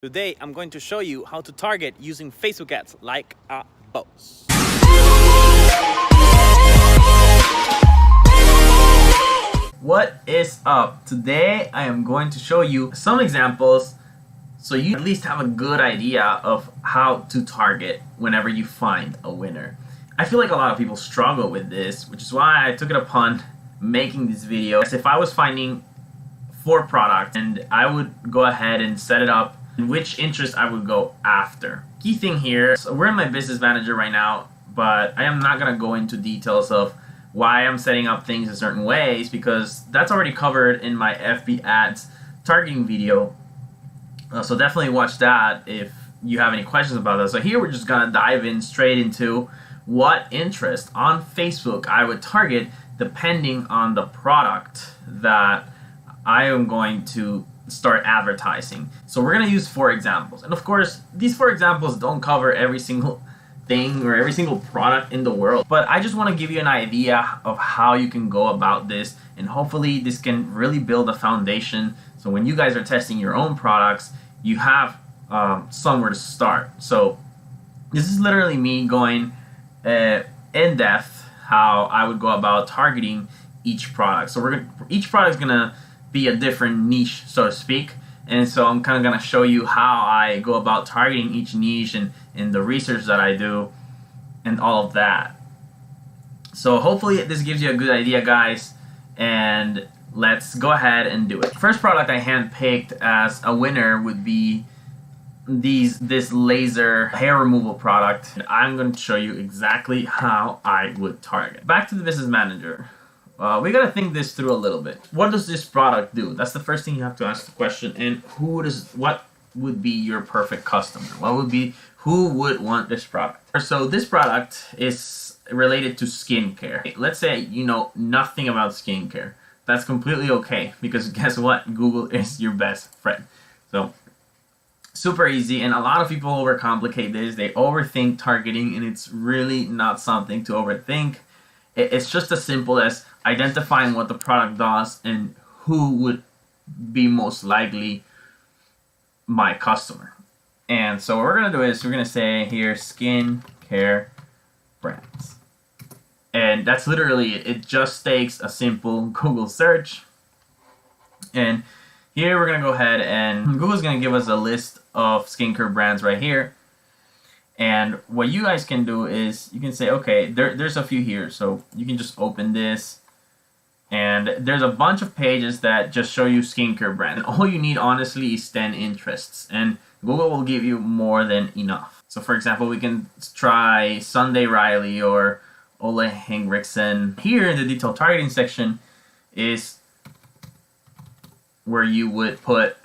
Today, I'm going to show you how to target using Facebook ads like a boss. What is up? Today, I am going to show you some examples so you at least have a good idea of how to target whenever you find a winner. I feel like a lot of people struggle with this, which is why I took it upon making this video. If I was finding 4 products and I would go ahead and set it up which interest I would go after. Key thing here, so we're in my business manager right now, but I am not going to go into details of why I'm setting up things in certain ways because that's already covered in my FB ads targeting video. So definitely watch that if you have any questions about that. So here we're just going to dive in straight into what interest on Facebook I would target depending on the product that I am going to start advertising. So we're going to use 4 examples. And of course, these 4 examples don't cover every single thing or every single product in the world. But I just want to give you an idea of how you can go about this. And hopefully this can really build a foundation. So when you guys are testing your own products, you have somewhere to start. So this is literally me going in depth how I would go about targeting each product. So each product is going to be a different niche, so to speak, and so I'm kind of going to show you how I go about targeting each niche and the research that I do and all of that. So hopefully this gives you a good idea, guys, and let's go ahead and do it. First product I handpicked as a winner would be this laser hair removal product. And I'm going to show you exactly how I would target. Back to the business manager. We gotta think this through a little bit. What does this product do? That's the first thing you have to ask the question. And what would be your perfect customer? Who would want this product? So this product is related to skincare. Let's say you know nothing about skincare. That's completely okay because guess what? Google is your best friend. So super easy, and a lot of people overcomplicate this. They overthink targeting, and it's really not something to overthink. It's just as simple as identifying what the product does and who would be most likely my customer. And so what we're going to do is we're going to say here skincare brands. And that's literally it. It just takes a simple Google search. And here we're going to go ahead and Google's going to give us a list of skincare brands right here. And what you guys can do is you can say, okay, there's a few here. So you can just open this. And there's a bunch of pages that just show you skincare brands. And all you need, honestly, is 10 interests. And Google will give you more than enough. So, for example, we can try Sunday Riley or Ole Henriksen. Here in the detailed targeting section is where you would put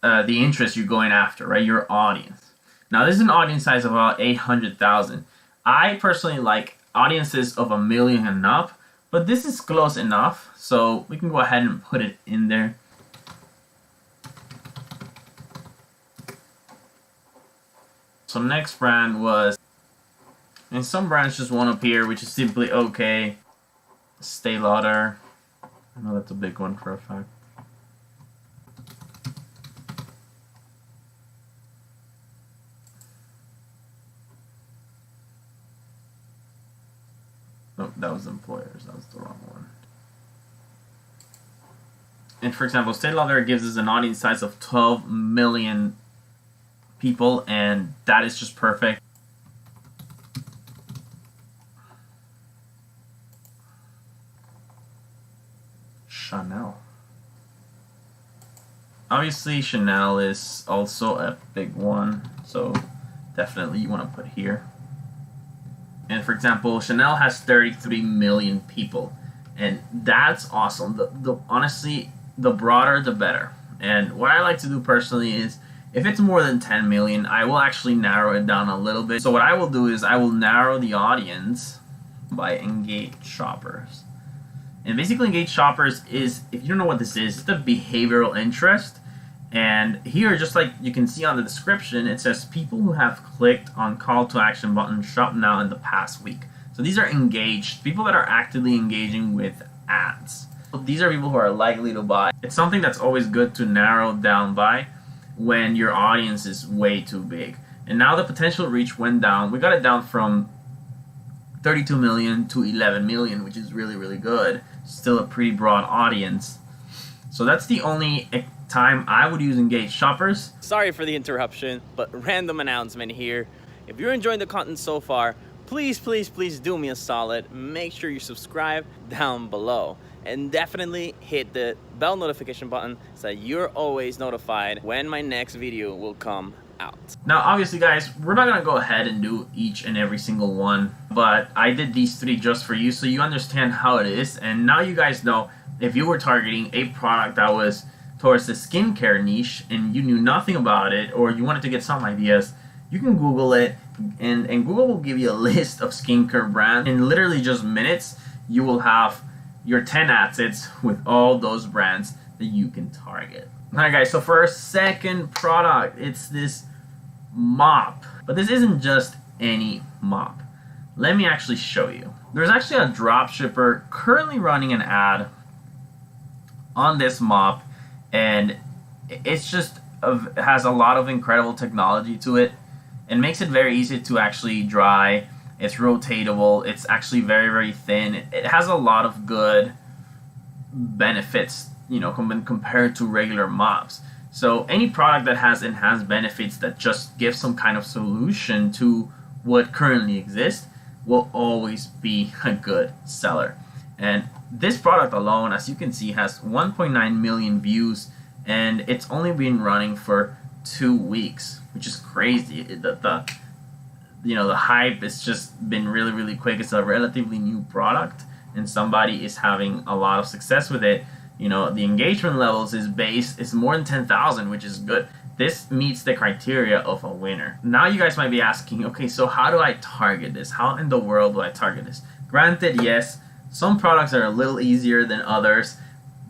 the interest you're going after, right? Your audience. Now, this is an audience size of about 800,000. I personally like audiences of 1 million and up, but this is close enough, so we can go ahead and put it in there. So next brand was, and some brands just won't appear, which is simply okay. Stay Lauder. I know that's a big one for a fact. Nope, that was employers. That was the wrong one. And for example, Stay Lauder gives us an audience size of 12 million people, and that is just perfect. Chanel. Obviously, Chanel is also a big one, so definitely you want to put here. And for example, Chanel has 33 million people, and that's awesome. Honestly, the broader, the better. And what I like to do personally is, if it's more than 10 million, I will actually narrow it down a little bit. So what I will do is I will narrow the audience by engaged shoppers. And basically, engaged shoppers is, if you don't know what this is, it's the behavioral interest. And here, just like you can see on the description, it says people who have clicked on call to action button shop now in the past week. So these are engaged, people that are actively engaging with ads. These are people who are likely to buy. It's something that's always good to narrow down by when your audience is way too big. And now the potential reach went down. We got it down from 32 million to 11 million, which is really, really good. Still a pretty broad audience. So that's the only time I would use engaged shoppers. Sorry for the interruption, but random announcement here. If you're enjoying the content so far, please do me a solid. Make sure you subscribe down below. And definitely hit the bell notification button so that you're always notified when my next video will come out. Now, obviously, guys, we're not going to go ahead and do each and every single one, but I did these 3 just for you so you understand how it is. And now you guys know if you were targeting a product that was towards the skincare niche and you knew nothing about it, or you wanted to get some ideas, you can Google it, and Google will give you a list of skincare brands. In literally just minutes, you will have your 10 assets with all those brands that you can target. Alright guys, so for our second product, it's this mop. But this isn't just any mop. Let me actually show you. There's actually a dropshipper currently running an ad on this mop, and it's just has a lot of incredible technology to it and makes it very easy to actually dry. It's rotatable. It's actually very, very thin. It has a lot of good benefits, you know, compared to regular mops. So any product that has enhanced benefits that just gives some kind of solution to what currently exists will always be a good seller. And this product alone, as you can see, has 1.9 million views, and it's only been running for 2 weeks, which is crazy. The hype has just been really, really quick. It's a relatively new product, and somebody is having a lot of success with it. You know, the engagement levels is more than 10,000, which is good. This meets the criteria of a winner. Now you guys might be asking, okay, so how do I target this? How in the world do I target this? Granted, yes, some products are a little easier than others,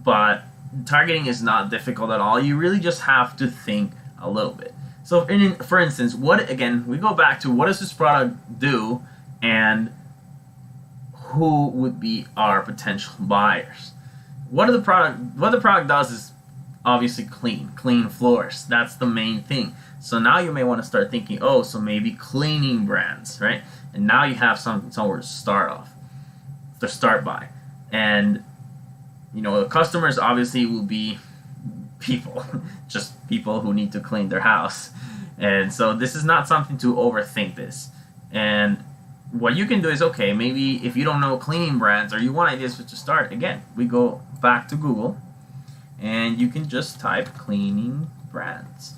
but targeting is not difficult at all. You really just have to think a little bit. So for instance, we go back to what does this product do and who would be our potential buyers? What the product does is obviously clean floors. That's the main thing. So now you may want to start thinking, oh, so maybe cleaning brands, right? And now you have somewhere to start by. And you know, the customers obviously will be people, just people who need to clean their house. And so this is not something to overthink this. And what you can do is, okay, maybe if you don't know cleaning brands or you want ideas to start, again, we go back to Google and you can just type cleaning brands.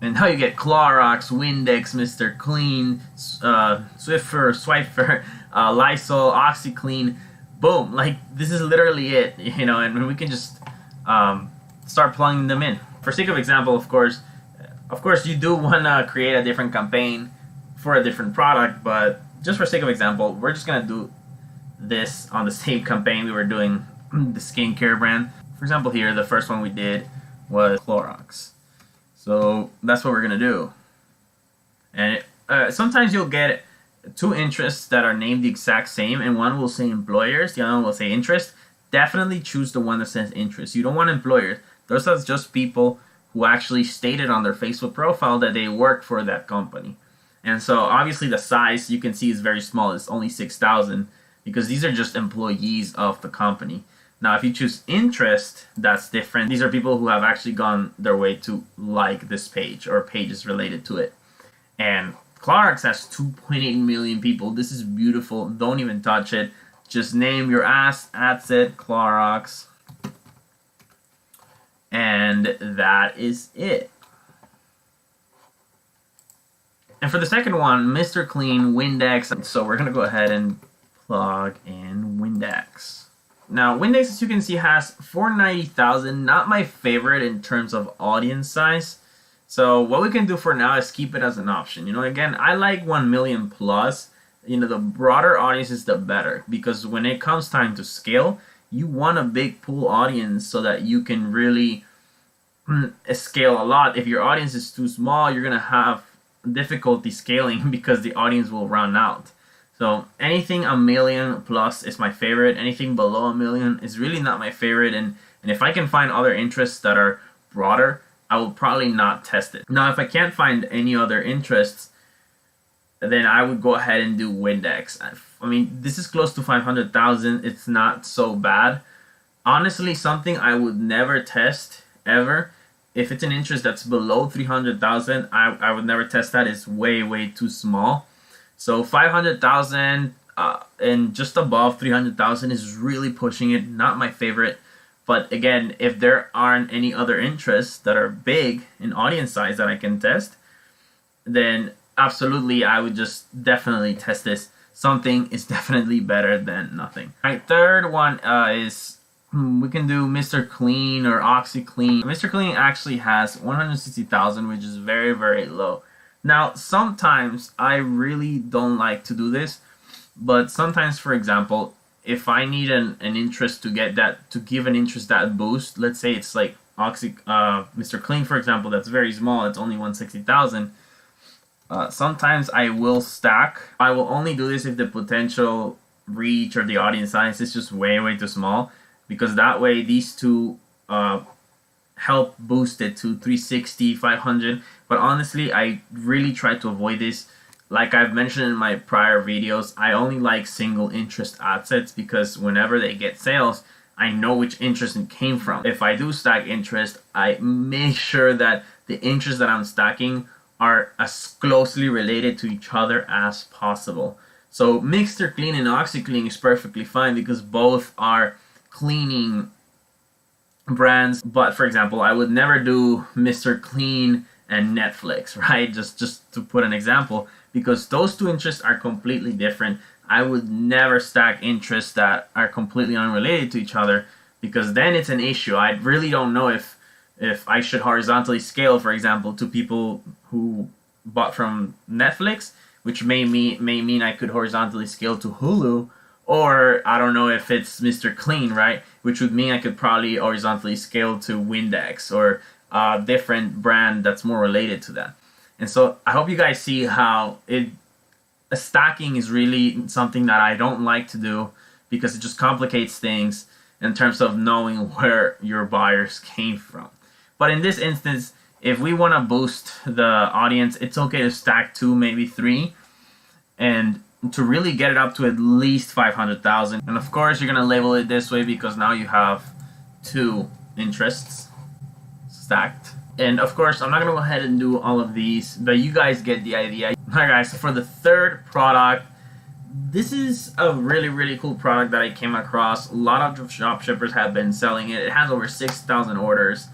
And now you get Clorox, Windex, Mr. Clean, Swiffer, Swifer, Lysol, OxyClean. Boom, like this is literally it, you know, and we can just start plugging them in. For sake of example, of course, you do want to create a different campaign for a different product, but just for sake of example, we're just going to do this on the same campaign we were doing the skincare brand. For example, here, the first one we did was Clorox. So that's what we're going to do. And sometimes you'll get 2 interests that are named the exact same, and one will say employers, the other one will say interest. Definitely choose the one that says interest. You don't want employers. Those are just people who actually stated on their Facebook profile that they work for that company. And so obviously the size you can see is very small. It's only 6,000 because these are just employees of the company. Now if you choose interest, that's different. These are people who have actually gone their way to like this page or pages related to it. And Clorox has 2.8 million people. This is beautiful. Don't even touch it. Just name your asset Clorox. And that is it. And for the second one, Mr. Clean, Windex. So we're going to go ahead and plug in Windex. Now, Windex, as you can see, has 490,000. Not my favorite in terms of audience size. So what we can do for now is keep it as an option. You know, again, I like 1 million plus. You know, the broader audience is the better. Because when it comes time to scale, you want a big pool audience so that you can really scale a lot. If your audience is too small, you're going to have difficulty scaling because the audience will run out. So anything a million plus is my favorite. Anything below a million is really not my favorite. And if I can find other interests that are broader, I will probably not test it. Now, if I can't find any other interests, then I would go ahead and do Windex. I mean, this is close to 500,000. It's not so bad. Honestly, something I would never test ever. If it's an interest that's below 300,000, I would never test that. It's way too small. So 500,000 and just above 300,000 is really pushing it. Not my favorite. But again, if there aren't any other interests that are big in audience size that I can test, then absolutely I would just definitely test this. Something is definitely better than nothing. All right, third one is we can do Mr. Clean or OxyClean. Mr. Clean actually has 160,000, which is very low. Now, sometimes I really don't like to do this, but sometimes, for example, if I need an interest to get that, to give an interest that boost, let's say it's like Mr. Clean, for example, that's very small, it's only 160,000. Sometimes I will stack. I will only do this if the potential reach or the audience size is just way too small, because that way these two help boost it to 360, 500. But honestly, I really try to avoid this. Like I've mentioned in my prior videos, I only like single interest ad sets because whenever they get sales, I know which interest it came from. If I do stack interest, I make sure that the interests that I'm stacking are as closely related to each other as possible. So Mr. Clean and OxyClean is perfectly fine because both are cleaning brands. But for example, I would never do Mr. Clean and Netflix, right? Just to put an example, because those two interests are completely different. I would never stack interests that are completely unrelated to each other, because then it's an issue. I really don't know if I should horizontally scale, for example, to people who bought from Netflix, which may mean I could horizontally scale to Hulu, or I don't know if it's Mr. Clean, right? Which would mean I could probably horizontally scale to Windex or a different brand that's more related to that. And so I hope you guys see how stacking is really something that I don't like to do, because it just complicates things in terms of knowing where your buyers came from. But in this instance, if we want to boost the audience, it's okay to stack 2, maybe 3, and to really get it up to at least 500,000. And of course, you're going to label it this way because now you have 2 interests stacked. And of course, I'm not going to go ahead and do all of these, but you guys get the idea. Alright guys, so for the third product, this is a really cool product that I came across. A lot of dropshippers have been selling it. It has over 6,000 orders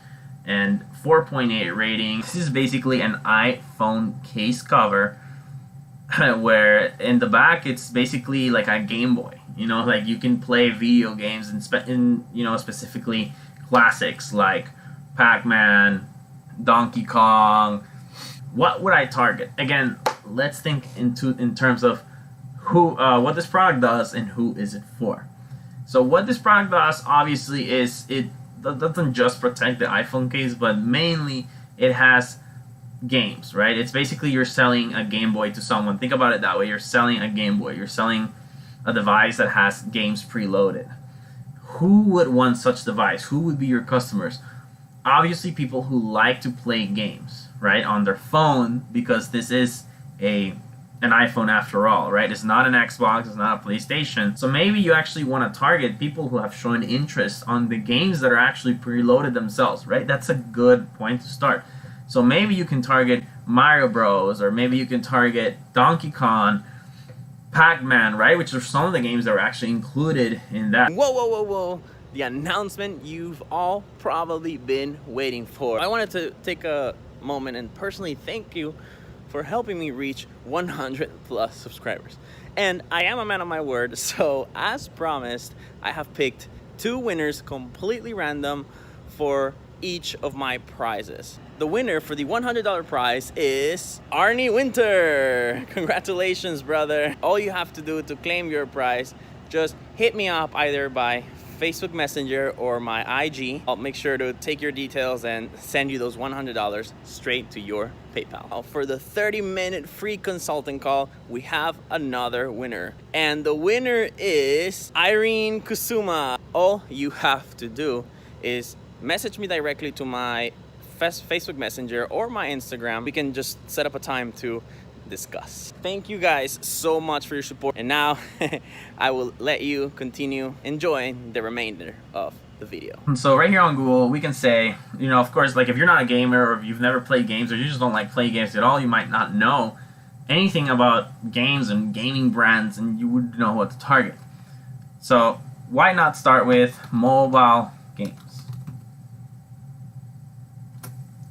and 4.8 rating. This is basically an iPhone case cover where in the back it's basically like a Game Boy. You know, like you can play video games in you know, specifically classics like Pac-Man, Donkey Kong. What would I target? Again, let's think in terms of who, what this product does and who is it for. So what this product does, obviously, is it doesn't just protect the iPhone case, but mainly it has games, right? It's basically you're selling a Game Boy to someone. Think about it that way. You're selling a Game Boy. You're selling a device that has games preloaded. Who would want such device? Who would be your customers? Obviously, people who like to play games, right, on their phone, because this is an iPhone after all, right? It's not an Xbox, it's not a PlayStation. So maybe you actually want to target people who have shown interest on the games that are actually preloaded themselves, right? That's a good point to start. So maybe you can target Mario Bros, or maybe you can target Donkey Kong, Pac-Man, right? Which are some of the games that were actually included in that. Whoa. The announcement you've all probably been waiting for. I wanted to take a moment and personally thank you for helping me reach 100 plus subscribers. And I am a man of my word, so as promised, I have picked 2 winners completely random for each of my prizes. The winner for the $100 prize is Arnie Winter. Congratulations, brother. All you have to do to claim your prize, just hit me up either by Facebook Messenger or my IG, I'll make sure to take your details and send you those $100 straight to your PayPal. For the 30-minute free consulting call, we have another winner. And the winner is Irene Kusuma. All you have to do is message me directly to my Facebook Messenger or my Instagram. We can just set up a time to discuss. Thank you guys so much for your support. And now I will let you continue enjoying the remainder of the video. And so right here on Google, we can say, you know, of course, like if you're not a gamer or if you've never played games or you just don't like playing games at all, you might not know anything about games and gaming brands and you would know what to target. So why not start with mobile games?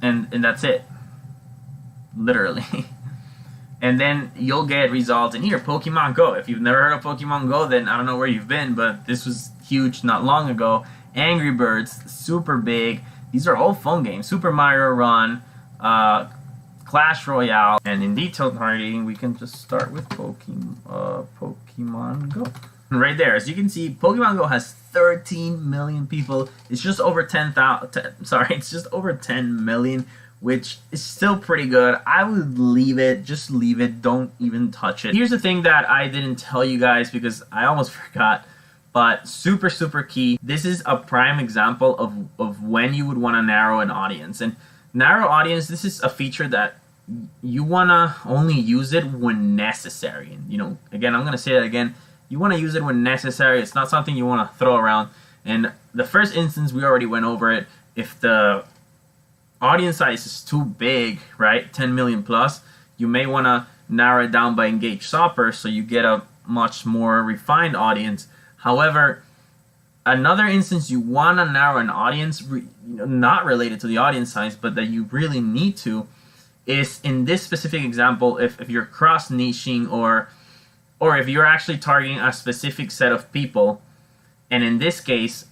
And that's it. Literally. And then you'll get results in here. Pokemon Go. If you've never heard of Pokemon Go, then I don't know where you've been, but this was huge not long ago. Angry Birds, super big. These are all phone games. Super Mario Run, Clash Royale. And in detailed targeting, we can just start with Pokemon Go. And right there, as you can see, Pokemon Go has 13 million people. It's just over 10,000. Sorry, it's just over 10 million, which is still pretty good. I would leave it. Just leave it. Don't even touch it. Here's the thing that I didn't tell you guys because I almost forgot, but super, super key. This is a prime example of when you would want to narrow an audience. And narrow audience, this is a feature that you want to only use it when necessary. And, you know, again, I'm going to say that again. You want to use it when necessary. It's not something you want to throw around. And the first instance, we already went over it. If the audience size is too big, right, 10 million plus, you may want to narrow it down by engaged shoppers so you get a much more refined audience. However, another instance you want to narrow an audience, not related to the audience size, but that you really need to, is in this specific example, if you're cross-niching or if you're actually targeting a specific set of people. And in this case,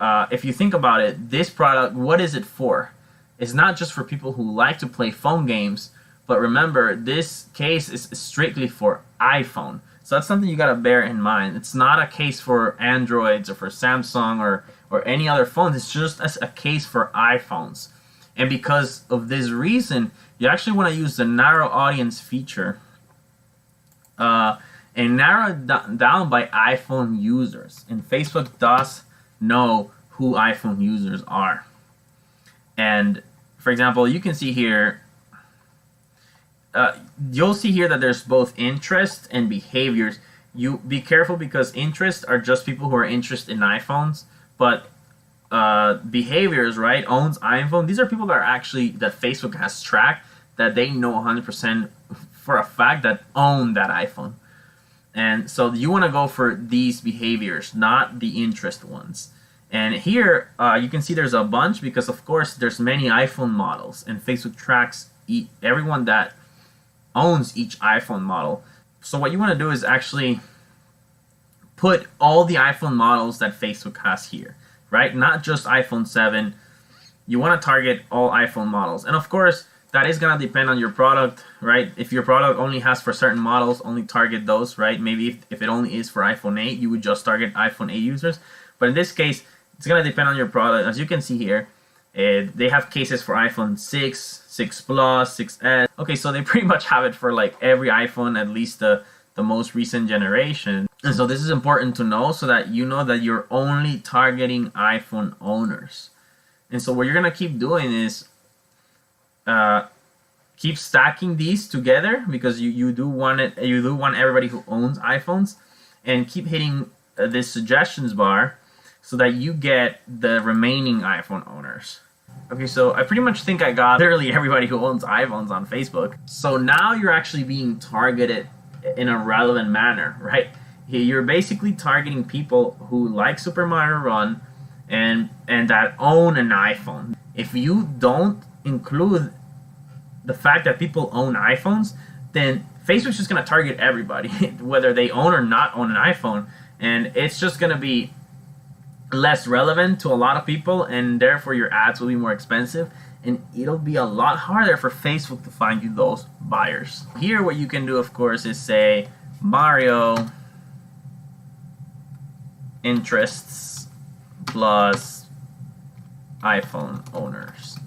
if you think about it, this product, what is it for? It's not just for people who like to play phone games, but remember, this case is strictly for iPhone. So that's something you got to bear in mind. It's not a case for Androids or for Samsung or any other phones. It's just a case for iPhones. And because of this reason, you actually want to use the narrow audience feature and narrow it down by iPhone users. And Facebook does know who iPhone users are. And for example, you can see here, you'll see here that there's both interest and behaviors. You be careful because interests are just people who are interested in iPhones, but behaviors, right, owns iPhone. These are people that are actually, that Facebook has tracked, that they know 100% for a fact that own that iPhone. And so you want to go for these behaviors, not the interest ones. And here you can see there's a bunch because, of course, there's many iPhone models, and Facebook tracks everyone that owns each iPhone model. So what you want to do is actually put all the iPhone models that Facebook has here, right? Not just iPhone 7. You want to target all iPhone models. And of course, that is going to depend on your product, right? If your product only has for certain models, only target those, right? Maybe if it only is for iPhone 8, you would just target iPhone 8 users. But in this case, it's going to depend on your product. As you can see here, they have cases for iPhone 6, 6 Plus, 6S. Okay, so they pretty much have it for like every iPhone, at least the most recent generation. And so this is important to know so that you know that you're only targeting iPhone owners. And so what you're going to keep doing is keep stacking these together because you do want everybody who owns iPhones, and keep hitting this suggestions bar so that you get the remaining iPhone owners. Okay, so I pretty much think I got literally everybody who owns iPhones on Facebook. So now you're actually being targeted in a relevant manner, right? You're basically targeting people who like Super Mario Run and that own an iPhone. If you don't include the fact that people own iPhones, then Facebook's just going to target everybody, whether they own or not own an iPhone. And it's just going to be less relevant to a lot of people, and therefore your ads will be more expensive, and it'll be a lot harder for Facebook to find you those buyers. Here what you can do, of course, is say Mario interests, plus iPhone owners.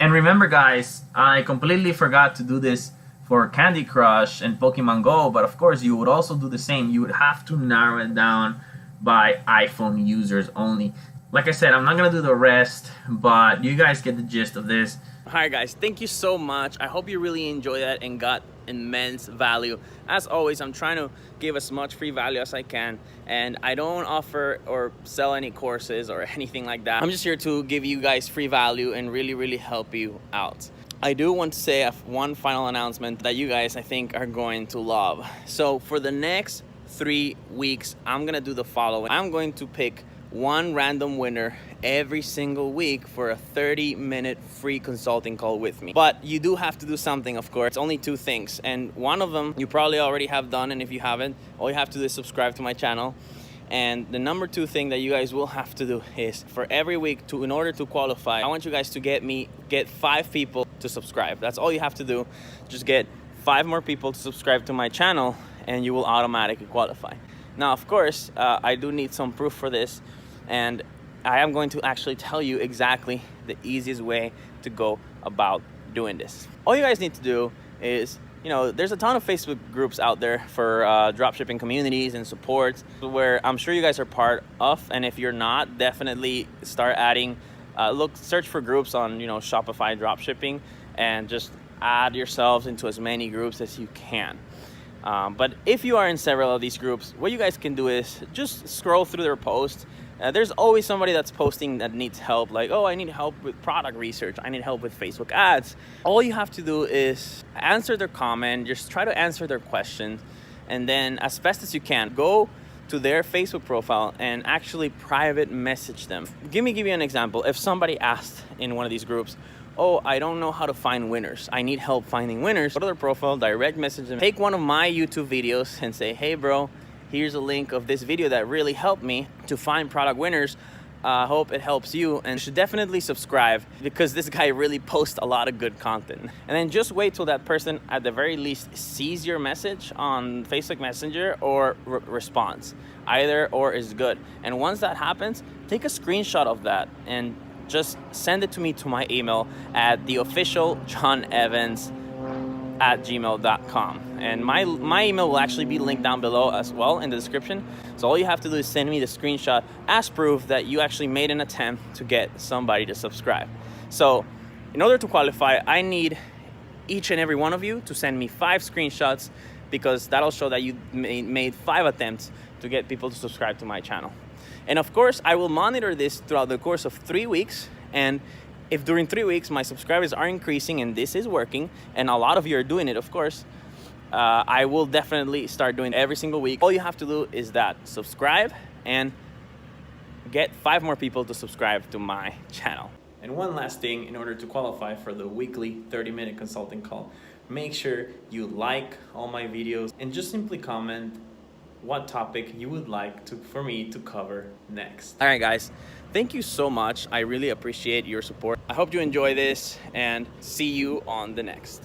And remember guys, I completely forgot to do this for Candy Crush and Pokemon Go, but of course you would also do the same. You would have to narrow it down by iPhone users only. Like I said, I'm not gonna do the rest, but you guys get the gist of this. Alright guys, thank you so much. I hope you really enjoyed that and got immense value. As always, I'm trying to give as much free value as I can, and I don't offer or sell any courses or anything like that. I'm just here to give you guys free value and really help you out. I do want to say one final announcement that you guys, I think, are going to love. So for the next 3 weeks, I'm gonna do the following. I'm going to pick one random winner every single week for a 30-minute free consulting call with me. But you do have to do something, of course. It's only 2 things, and one of them you probably already have done, and if you haven't, all you have to do is subscribe to my channel. And the number 2 thing that you guys will have to do is, for every week, in order to qualify, I want you guys to get 5 people to subscribe. That's all you have to do. Just get 5 more people to subscribe to my channel and you will automatically qualify. Now, of course, I do need some proof for this, and I am going to actually tell you exactly the easiest way to go about doing this. All you guys need to do is, there's a ton of Facebook groups out there for dropshipping communities and supports where I'm sure you guys are part of, and if you're not, definitely start adding, search for groups on, Shopify dropshipping, and just add yourselves into as many groups as you can. But if you are in several of these groups, what you guys can do is just scroll through their posts. There's always somebody that's posting that needs help, like, oh, I need help with product research, I need help with Facebook ads. All you have to do is answer their comment, just try to answer their questions, and then as best as you can, go to their Facebook profile and actually private message them. Give me an example. If somebody asked in one of these groups, oh, I don't know how to find winners, I need help finding winners, go to their profile, direct message them, take one of my YouTube videos and say, hey bro, here's a link of this video that really helped me to find product winners. Hope it helps you, and you should definitely subscribe because this guy really posts a lot of good content. And then just wait till that person at the very least sees your message on Facebook Messenger or responds. Either or is good. And once that happens, take a screenshot of that and just send it to me to my email at theofficialjohnevans@gmail.com. And my email will actually be linked down below as well in the description. So all you have to do is send me the screenshot as proof that you actually made an attempt to get somebody to subscribe. So in order to qualify, I need each and every one of you to send me 5 screenshots, because that'll show that you made 5 attempts to get people to subscribe to my channel. And of course, I will monitor this throughout the course of 3 weeks. And if during 3 weeks my subscribers are increasing and this is working, and a lot of you are doing it, of course, I will definitely start doing it every single week. All you have to do is that subscribe and get 5 more people to subscribe to my channel. And one last thing, in order to qualify for the weekly 30-minute consulting call, make sure you like all my videos and just simply comment what topic you would like for me to cover next. All right, guys, thank you so much. I really appreciate your support. I hope you enjoy this, and see you on the next.